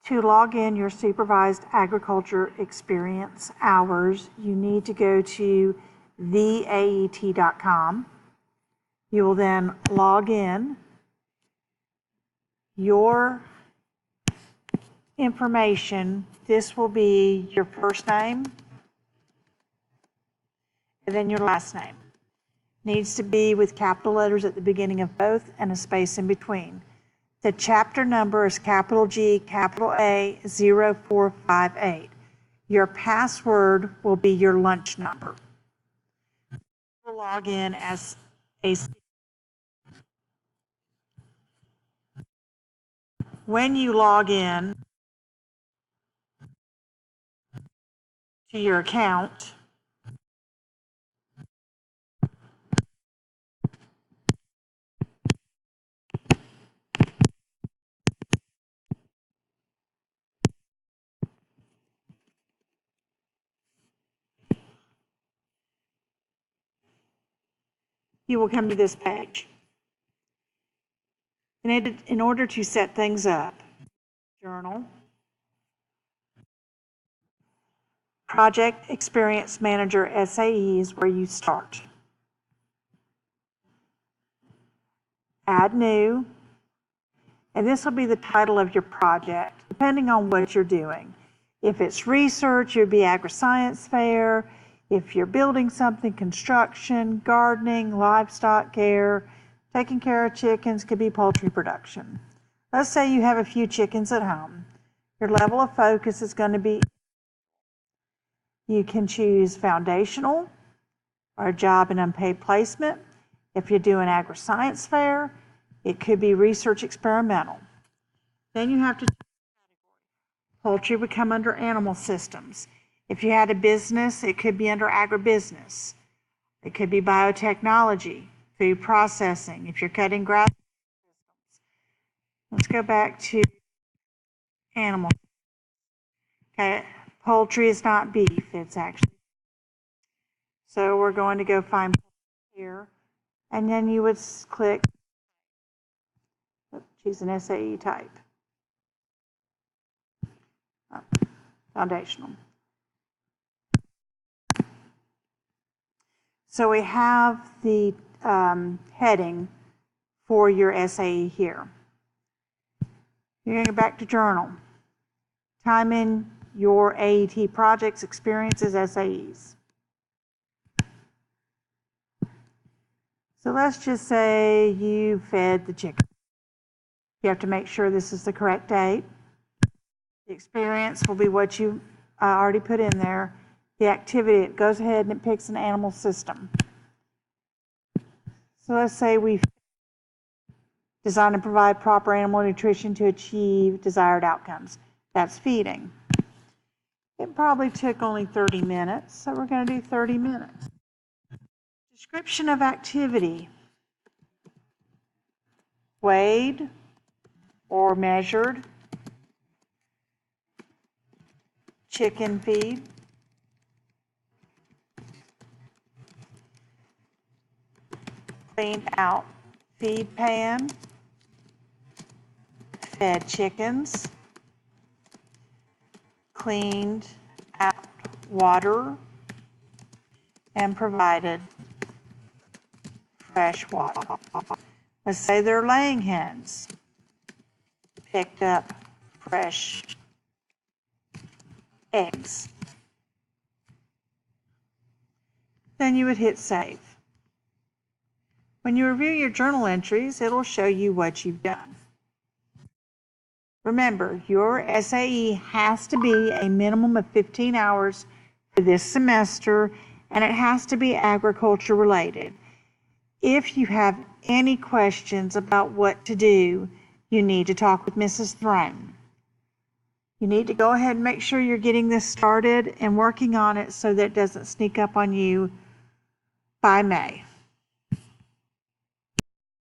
To log in your supervised agriculture experience hours, you need to go to theaet.com. You will then log in your information. This will be your first name and then your last name. Needs to be with capital letters at the beginning of both and a space in between. The chapter number is capital G, capital A, 0458. Your password will be your lunch number. You'll log in as a. When you log in to your account, you will come to this page. In order to set things up, journal, Project Experience Manager SAE is where you start. Add new, and this will be the title of your project, depending on what you're doing. If it's research, it would be agri-science fair. If you're building something, construction, gardening, livestock care, taking care of chickens, could be poultry production. Let's say you have a few chickens at home. Your level of focus is going to be, you can choose foundational or job and unpaid placement. If you're doing agri-science fair, it could be research experimental. Then you have to, poultry would come under animal systems. If you had a business, it could be under agribusiness. It could be biotechnology, food processing. If you're cutting grass, let's go back to animal. Okay, poultry is not beef, it's actually. So we're going to go find here, and then you would click, choose an SAE type. Foundational. So we have the heading for your SAE here. You're going to go back to journal. Time in your AET projects, experiences, SAEs. So let's just say you fed the chicken. You have to make sure this is the correct date. The experience will be what you already put in there. The activity, it goes ahead and it picks an animal system. So let's say we design and provide proper animal nutrition to achieve desired outcomes. That's feeding. It probably took only 30 minutes, so we're going to do 30 minutes. Description of activity. Weighed or measured. Chicken feed. Cleaned out feed pan. Fed chickens. Cleaned out water and provided fresh water. Let's say they're laying hens. Picked up fresh eggs. Then you would hit save. When you review your journal entries, it'll show you what you've done. Remember, your SAE has to be a minimum of 15 hours for this semester, and it has to be agriculture related. If you have any questions about what to do, you need to talk with Mrs. Throne. You need to go ahead and make sure you're getting this started and working on it so that it doesn't sneak up on you by May.